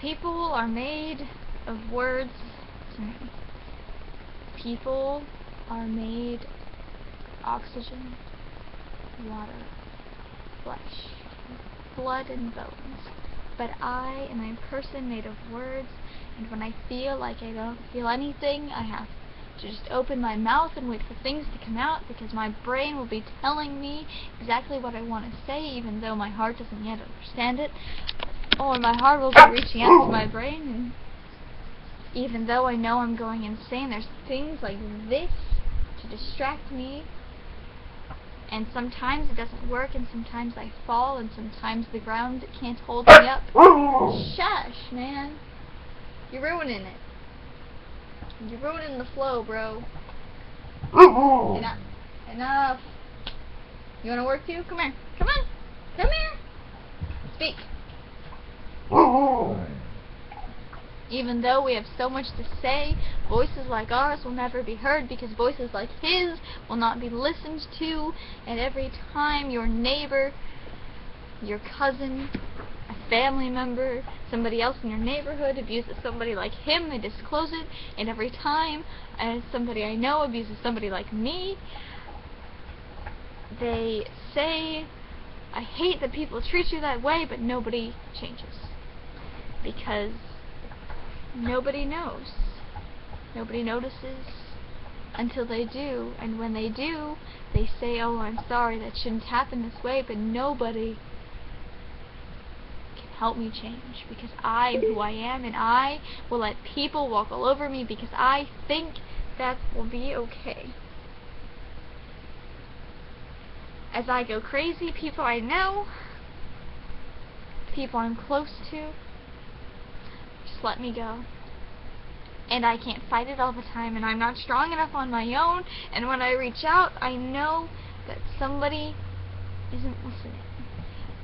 People are made of words to me. People are made oxygen, water, flesh, blood and bones. But I am a person made of words, and when I feel like I don't feel anything, I have to just open my mouth and wait for things to come out, because my brain will be telling me exactly what I want to say, even though my heart doesn't yet understand it. Or my heart will be reaching out to my brain, and even though I know I'm going insane, there's things like this to distract me. And sometimes it doesn't work, and sometimes I fall, and sometimes the ground can't hold me up. Shush, man. You're ruining it. You're ruining the flow, bro. Enough. Enough. You wanna work too? Come here. Come on. Come here. Speak. Even though we have so much to say, voices like ours will never be heard, because voices like his will not be listened to. And every time your neighbor, your cousin, a family member, somebody else in your neighborhood abuses somebody like him, they disclose it. And every time somebody I know abuses somebody like me, they say, I hate that people treat you that way, but nobody changes. Because nobody knows. Nobody notices until they do, and when they do, they say, oh, I'm sorry, that shouldn't happen this way, but nobody can help me change, because I am who I am, and I will let people walk all over me because I think that will be okay. As I go crazy, people I know, people I'm close to, just let me go. And I can't fight it all the time, and I'm not strong enough on my own, and when I reach out, I know that somebody isn't listening.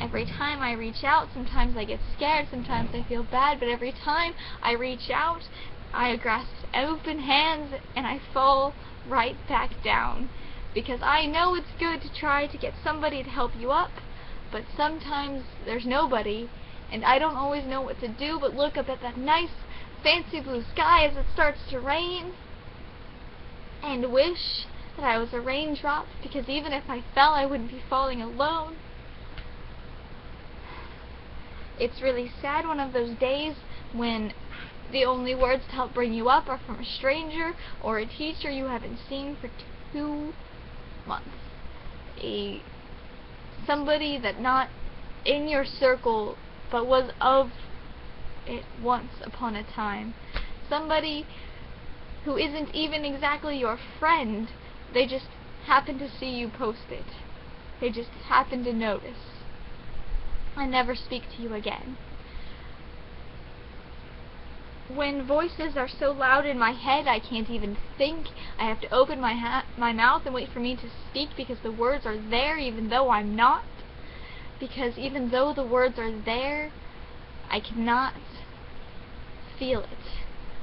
Every time I reach out, sometimes I get scared, sometimes I feel bad, but every time I reach out, I grasp open hands, and I fall right back down. Because I know it's good to try to get somebody to help you up, but sometimes there's nobody, and I don't always know what to do but look up at that nice fancy blue sky as it starts to rain and wish that I was a raindrop, because even if I fell, I wouldn't be falling alone. It's really sad, one of those days when the only words to help bring you up are from a stranger or a teacher you haven't seen for 2 months. Somebody that not in your circle but was of it once upon a time. Somebody who isn't even exactly your friend. They just happen to see you post it. They just happen to notice. And never speak to you again. When voices are so loud in my head I can't even think, I have to open my mouth and wait for me to speak, because the words are there even though I'm not. Because even though the words are there, I cannot feel it.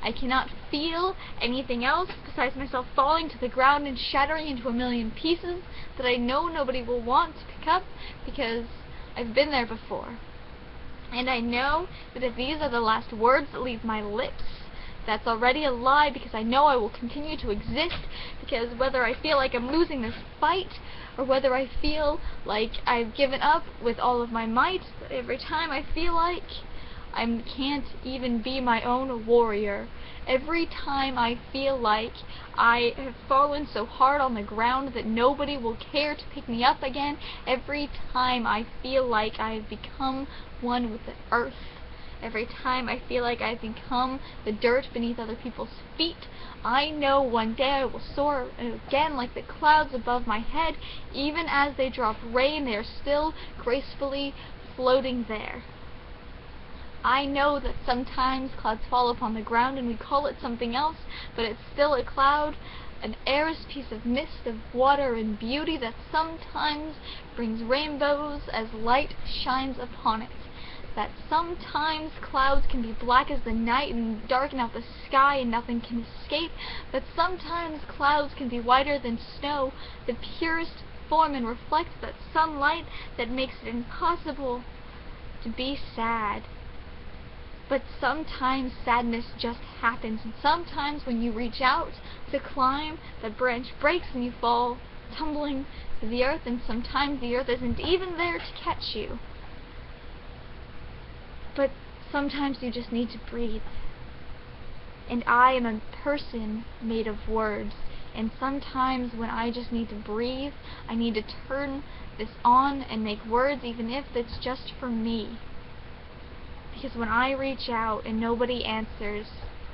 I cannot feel anything else besides myself falling to the ground and shattering into a million pieces that I know nobody will want to pick up, because I've been there before. And I know that if these are the last words that leave my lips, that's already a lie, because I know I will continue to exist, because whether I feel like I'm losing this fight, or whether I feel like I've given up with all of my might, every time I feel like I can't even be my own warrior, every time I feel like I have fallen so hard on the ground that nobody will care to pick me up again, every time I feel like I have become one with the earth, every time I feel like I've become the dirt beneath other people's feet, I know one day I will soar again like the clouds above my head. Even as they drop rain, they are still gracefully floating there. I know that sometimes clouds fall upon the ground and we call it something else, but it's still a cloud, an airless piece of mist, of water and beauty that sometimes brings rainbows as light shines upon it. That sometimes clouds can be black as the night and darken out the sky and nothing can escape, but sometimes clouds can be whiter than snow, the purest form, and reflect that sunlight that makes it impossible to be sad. But sometimes sadness just happens, and sometimes when you reach out to climb, the branch breaks and you fall tumbling to the earth, and sometimes the earth isn't even there to catch you. But sometimes you just need to breathe. And I am a person made of words, and sometimes when I just need to breathe, I need to turn this on and make words, even if it's just for me. Because when I reach out and nobody answers,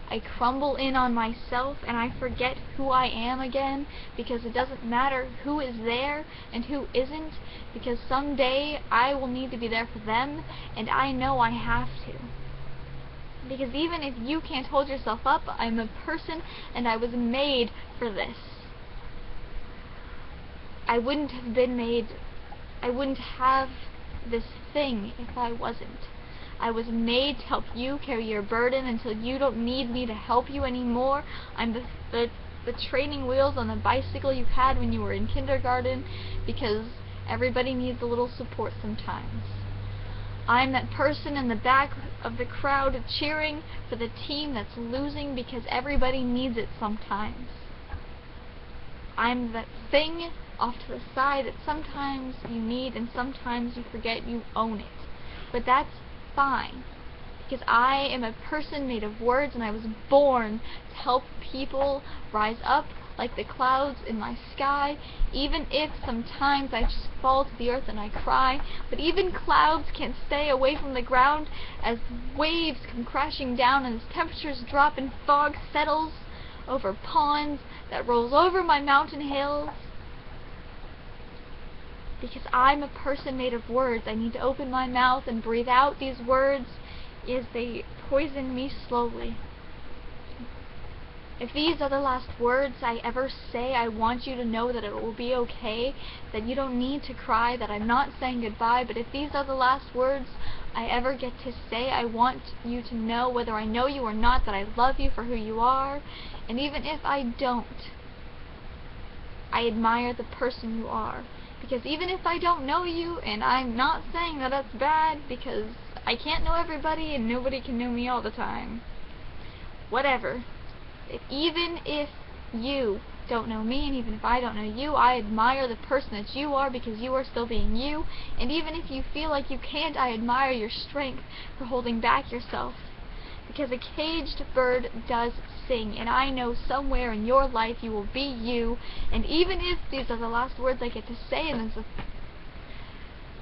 I crumble in on myself and I forget who I am again, because it doesn't matter who is there and who isn't, because someday I will need to be there for them, and I know I have to. Because even if you can't hold yourself up, I'm a person and I was made for this. I wouldn't have this thing if I wasn't. I was made to help you carry your burden until you don't need me to help you anymore. I'm the training wheels on the bicycle you had when you were in kindergarten, because everybody needs a little support sometimes. I'm that person in the back of the crowd cheering for the team that's losing, because everybody needs it sometimes. I'm that thing off to the side that sometimes you need and sometimes you forget you own it. But that's fine, because I am a person made of words, and I was born to help people rise up like the clouds in my sky, even if sometimes I just fall to the earth and I cry. But even clouds can't stay away from the ground as waves come crashing down and as temperatures drop and fog settles over ponds that rolls over my mountain hills. Because I'm a person made of words, I need to open my mouth and breathe out these words as they poison me slowly. If these are the last words I ever say, I want you to know that it will be okay, that you don't need to cry, that I'm not saying goodbye. But if these are the last words I ever get to say, I want you to know, whether I know you or not, that I love you for who you are. And even if I don't, I admire the person you are. Because even if I don't know you, and I'm not saying that that's bad, because I can't know everybody and nobody can know me all the time. Whatever. Even if you don't know me, and even if I don't know you, I admire the person that you are, because you are still being you. And even if you feel like you can't, I admire your strength for holding back yourself. Because a caged bird does sing, and I know somewhere in your life you will be you. And even if these are the last words I get to say, and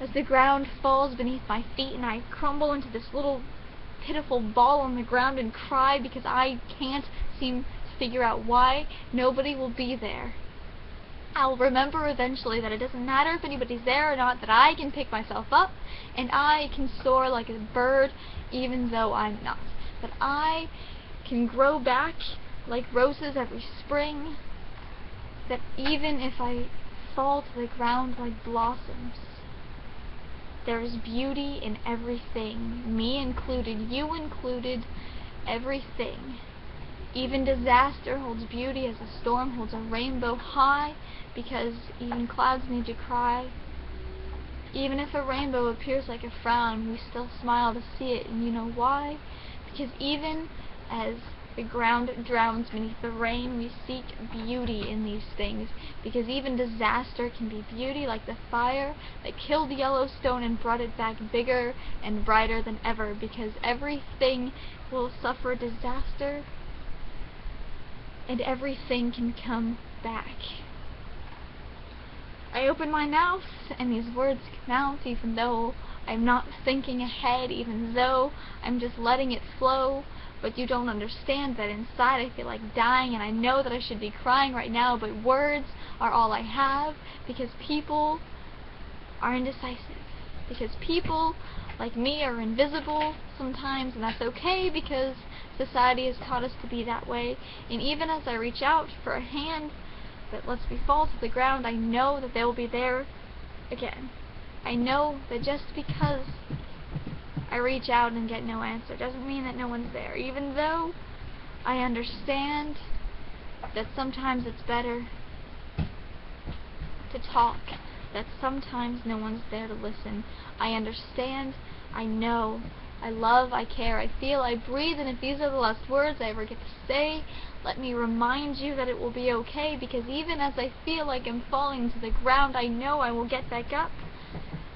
as the ground falls beneath my feet and I crumble into this little pitiful ball on the ground and cry because I can't seem to figure out why, nobody will be there. I'll remember eventually that it doesn't matter if anybody's there or not, that I can pick myself up and I can soar like a bird even though I'm not. That I can grow back like roses every spring. That even if I fall to the ground like blossoms, there's beauty in everything, me included, you included, everything. Even disaster holds beauty as a storm holds a rainbow high, because even clouds need to cry. Even if a rainbow appears like a frown, we still smile to see it, and you know why? Because even as the ground drowns beneath the rain, we seek beauty in these things, because even disaster can be beauty, like the fire that killed Yellowstone and brought it back bigger and brighter than ever, because everything will suffer disaster and everything can come back. I open my mouth and these words come out, even though I'm not thinking ahead, even though I'm just letting it flow. But you don't understand that inside I feel like dying, and I know that I should be crying right now, but words are all I have, because people are indecisive. Because people like me are invisible sometimes, and that's okay, because society has taught us to be that way. And even as I reach out for a hand that lets me fall to the ground, I know that they will be there again. I know that just because I reach out and get no answer doesn't mean that no one's there, even though I understand that sometimes it's better to talk, that sometimes no one's there to listen. I understand, I know I love, I care, I feel, I breathe, and if these are the last words I ever get to say, let me remind you that it will be okay, because even as I feel like I'm falling to the ground, I know I will get back up.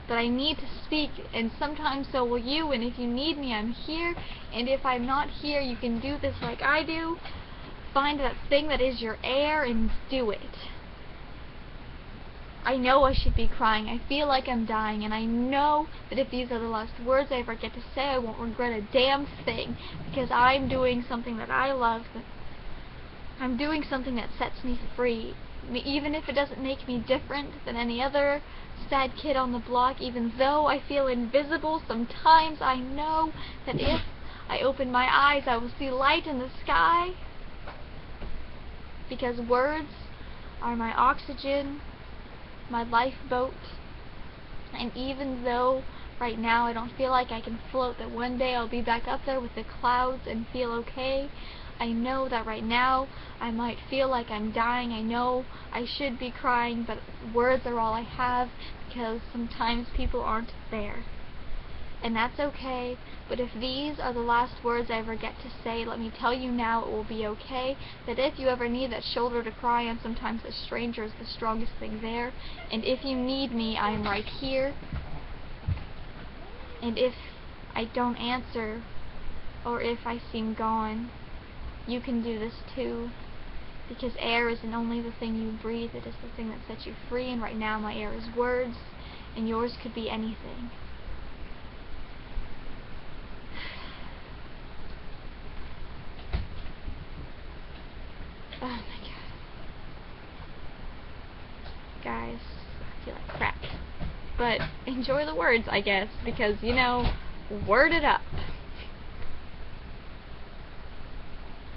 But I need to speak, and sometimes so will you, and if you need me, I'm here, and if I'm not here, you can do this like I do. Find that thing that is your air and do it. I know I should be crying. I feel like I'm dying, and I know that if these are the last words I ever get to say, I won't regret a damn thing, because I'm doing something that I love. I'm doing something that sets me free. Even if it doesn't make me different than any other sad kid on the block, even though I feel invisible, sometimes I know that if I open my eyes, I will see light in the sky, because words are my oxygen, my lifeboat, and even though right now I don't feel like I can float, that one day I'll be back up there with the clouds and feel okay. I know that right now I might feel like I'm dying. I know I should be crying, but words are all I have, because sometimes people aren't there. And that's okay, but if these are the last words I ever get to say, let me tell you now, it will be okay, that if you ever need that shoulder to cry on, sometimes a stranger is the strongest thing there, and if you need me, I am right here, and if I don't answer, or if I seem gone, you can do this too, because air isn't only the thing you breathe, it is the thing that sets you free, and right now my air is words, and yours could be anything. Oh my god. Guys, I feel like crap. But enjoy the words, I guess, because, you know, word it up.